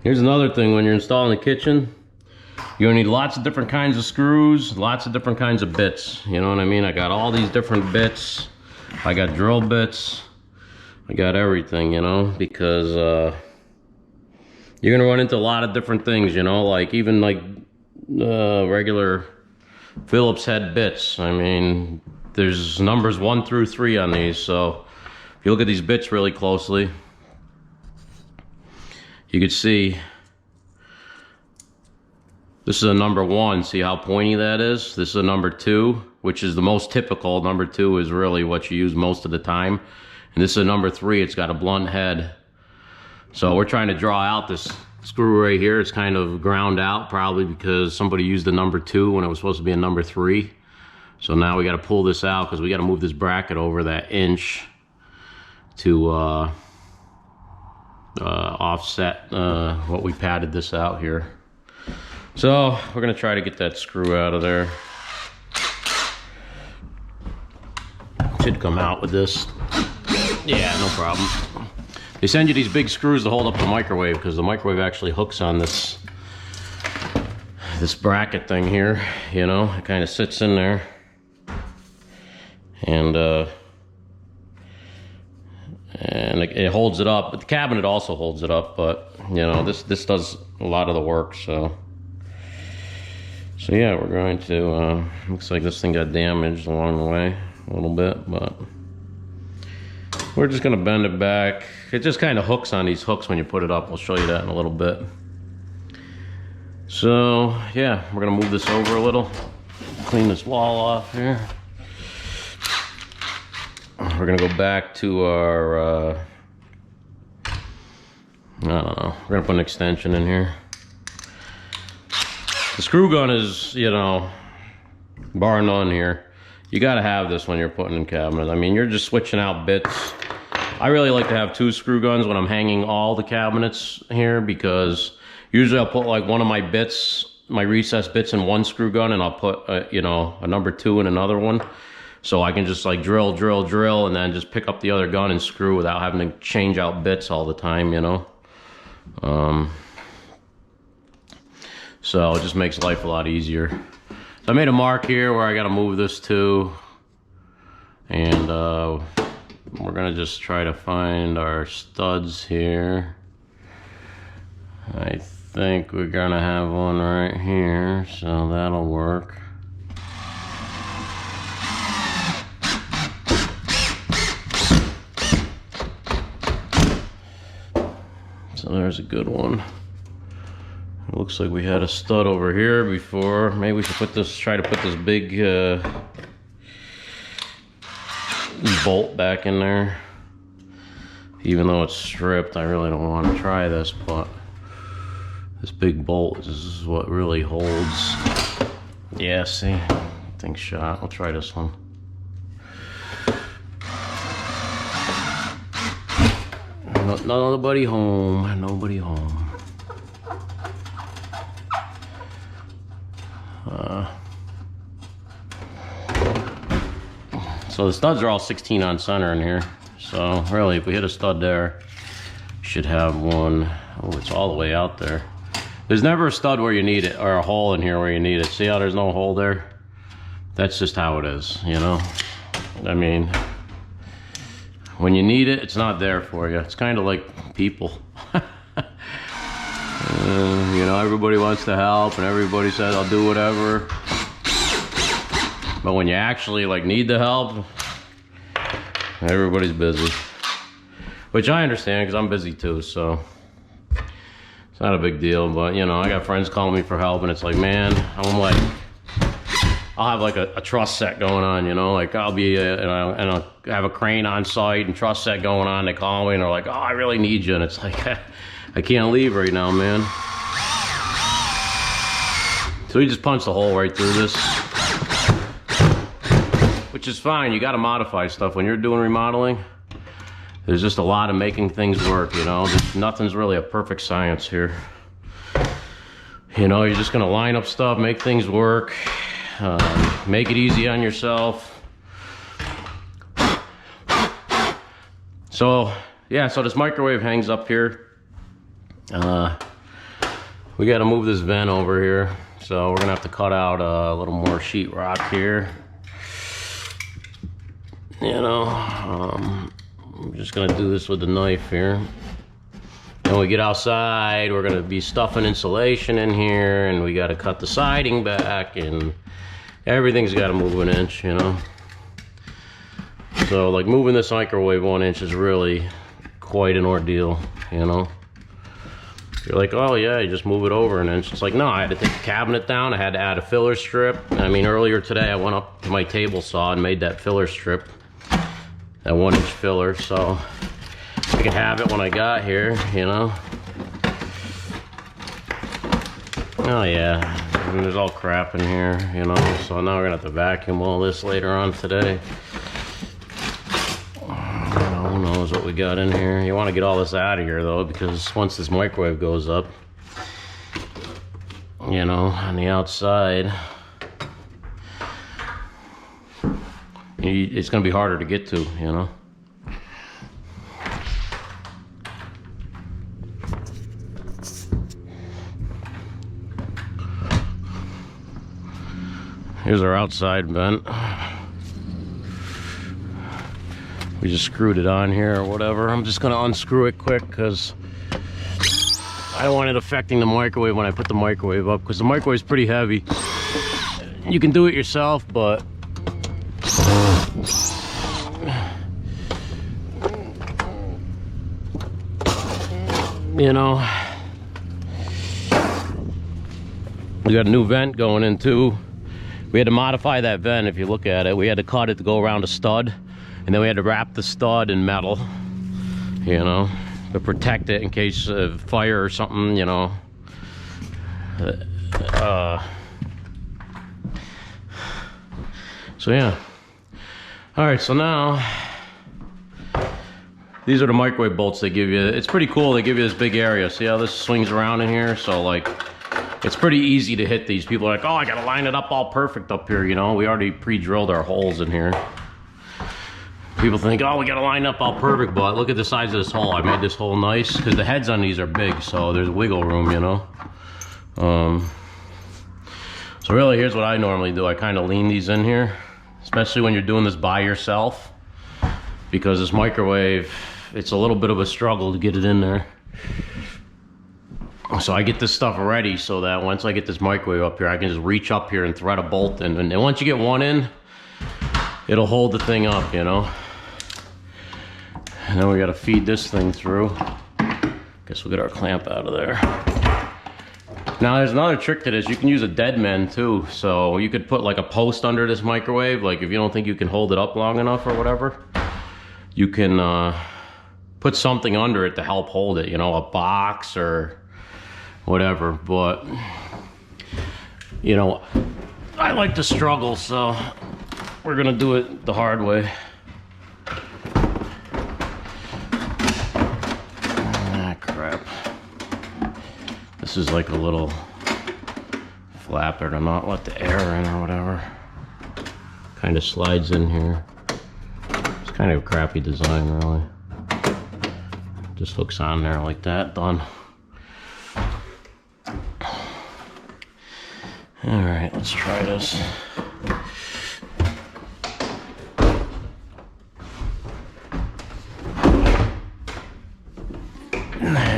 Here's another thing when you're installing the kitchen. You're gonna need lots of different kinds of screws, lots of different kinds of bits. You know what I mean? I got all these different bits. I got drill bits. I got everything, you know, because you're gonna run into a lot of different things, you know, like even like regular Phillips head bits. I mean, there's numbers 1 through 3 on these, so if you look at these bits really closely, you can see this is a number 1. See how pointy that is? This is a number 2, which is the most typical. Number 2 is really what you use most of the time. And this is a number 3. It's got a blunt head. So we're trying to draw out this screw right here. It's kind of ground out, probably because somebody used the number 2 when it was supposed to be a number 3. So now we got to pull this out because we got to move this bracket over that inch to offset what we padded this out here. So we're gonna try to get that screw out of there. Should come out with this. Yeah, no problem. They send you these big screws to hold up the microwave because the microwave actually hooks on this bracket thing here. You know, it kind of sits in there, and it holds it up. But the cabinet also holds it up. But you know, this does a lot of the work. So yeah, we're going to, looks like this thing got damaged along the way a little bit, but we're just gonna bend it back. It just kind of hooks on these hooks when you put it up. I'll show you that in a little bit. So yeah, we're gonna move this over a little, clean this wall off here. We're gonna go back to our, I don't know, we're gonna put an extension in here. The screw gun is, you know, bar none here. You gotta have this when you're putting in cabinets. I mean, you're just switching out bits. I really like to have 2 screw guns when I'm hanging all the cabinets here, because usually I'll put like one of my bits, my recessed bits in one screw gun, and I'll put, you know, a number 2 in another one. So I can just like drill, and then just pick up the other gun and screw without having to change out bits all the time, you know. So it just makes life a lot easier. So I made a mark here where I got to move this to, and we're gonna just try to find our studs here. I think we're gonna have one right here, so that'll work. So there's a good one. It looks like we had a stud over here before. Maybe we should put this, try to put this big bolt back in there. Even though it's stripped, I really don't want to try this, but this big bolt, this is what really holds. Yeah, see, thing's shot. I'll try this one. Nobody home, nobody home. So the studs are all 16 on center in here. So really, if we hit a stud there, we should have one. Oh, it's all the way out there. There's never a stud where you need it, or a hole in here where you need it. See how there's no hole there? That's just how it is, you know? I mean, when you need it, it's not there for you. It's kind of like people. You know, everybody wants to help and everybody says, I'll do whatever. But when you actually like need the help, everybody's busy. Which I understand because I'm busy too, so it's not a big deal. But you know, I got friends calling me for help and it's like, man, I'm like, I'll have like a truss set going on, you know, like I'll be, and I'll have a crane on site and truss set going on. They call me and they're like, oh, I really need you. And it's like, I can't leave right now, man. So we just punched a hole right through this, which is fine. You got to modify stuff when you're doing remodeling. There's just a lot of making things work, you know. Nothing's really a perfect science here. You know, you're just gonna line up stuff, make things work, make it easy on yourself. So yeah, so this microwave hangs up here. we got to move this vent over here. So we're gonna have to cut out a little more sheetrock here. You know, I'm just gonna do this with the knife here. When we get outside, we're gonna be stuffing insulation in here, and we gotta cut the siding back, and everything's gotta move an inch, you know. So like moving this microwave 1 inch is really quite an ordeal, you know. You're like, oh yeah, you just move it over an inch. It's like, no, I had to take the cabinet down. I had to add a filler strip. I mean, earlier today I went up to my table saw and made that filler strip, that 1 inch filler, so I could have it when I got here, you know. Oh yeah, and there's all crap in here, you know, so now we're gonna have to vacuum all this later on today. Who knows what we got in here. You want to get all this out of here though, because once this microwave goes up, you know, on the outside, it's gonna be harder to get to, you know. Here's our outside vent. We just screwed it on here or whatever. I'm just gonna unscrew it quick because I don't want it affecting the microwave when I put the microwave up, because the microwave's pretty heavy. You can do it yourself, but you know, we got a new vent going in too. We had to modify that vent. If you look at it, we had to cut it to go around a stud, and then we had to wrap the stud in metal, you know, to protect it in case of fire or something, you know. So yeah. All right, so now these are the microwave bolts they give you. It's pretty cool. They give you this big area. See how this swings around in here? So like, it's pretty easy to hit these. People are like, oh, I gotta line it up all perfect up here, you know. We already pre-drilled our holes in here. People think, oh, we gotta line up all perfect, but look at the size of this hole. I made this hole nice, because the heads on these are big, so there's wiggle room, you know. So really, here's what I normally do. I kind of lean these in here, especially when you're doing this by yourself, because this microwave, it's a little bit of a struggle to get it in there. So I get this stuff ready so that once I get this microwave up here, I can just reach up here and thread a bolt in. And then once you get one in, it'll hold the thing up, you know. And then we gotta feed this thing through. Guess we'll get our clamp out of there. Now there's another trick to this. You can use a dead men too. So you could put like a post under this microwave. Like if you don't think you can hold it up long enough or whatever, you can put something under it to help hold it, you know, a box or whatever. But you know, I like to struggle, so we're gonna do it the hard way. Ah, crap. This is like a little flapper to not let the air in or whatever. Kind of slides in here. It's kind of a crappy design, really. Just hooks on there like that, done. All right, let's try this.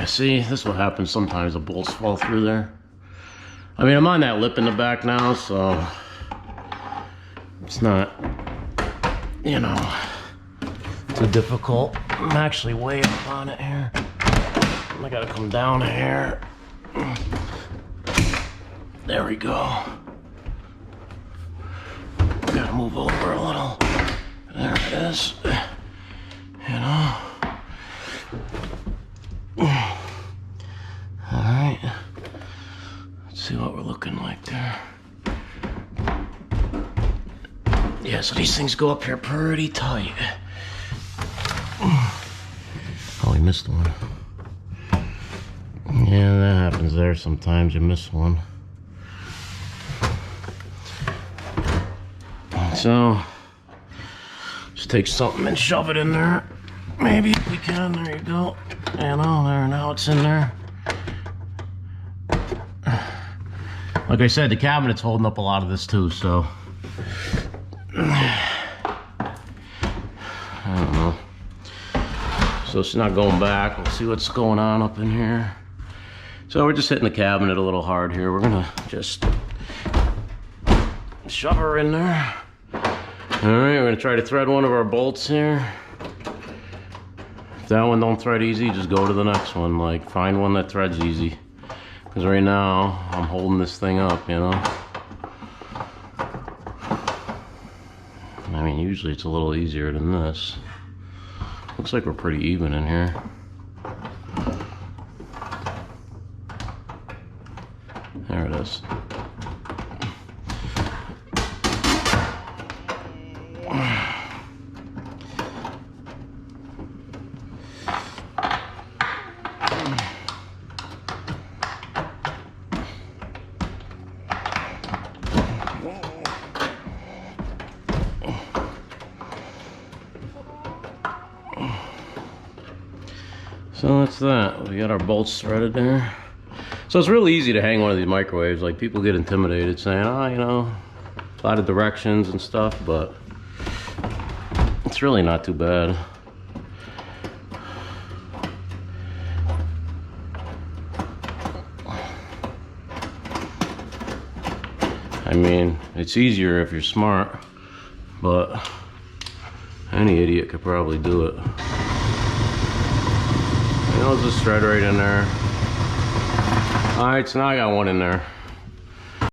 See, this is what happens sometimes, the bolts fall through there. I mean, I'm on that lip in the back now, so it's not, you know, too difficult. I'm actually way up on it here. I gotta come down here. There we go. Gotta move over a little. There it is. You know. Alright. Let's see what we're looking like there. Yeah, so these things go up here pretty tight. Oh, we missed one. Yeah, that happens there sometimes. You miss one. So, just take something and shove it in there. Maybe if we can. There you go. You know, there, now it's in there. Like I said, the cabinet's holding up a lot of this too, so I don't know. So it's not going back. We'll see what's going on up in here. So we're just hitting the cabinet a little hard here. We're gonna just shove her in there. All right, we're gonna try to thread one of our bolts here. If that one don't thread easy, just go to the next one. Like, find one that threads easy. Because right now, I'm holding this thing up, you know? I mean, usually it's a little easier than this. Looks like we're pretty even in here. There it is. So that's that. We got our bolts threaded there. So it's really easy to hang one of these microwaves. Like, people get intimidated saying, oh, you know, a lot of directions and stuff, but it's really not too bad. I mean, it's easier if you're smart, but any idiot could probably do it. There's this thread right in there. All right, so now I got one in there.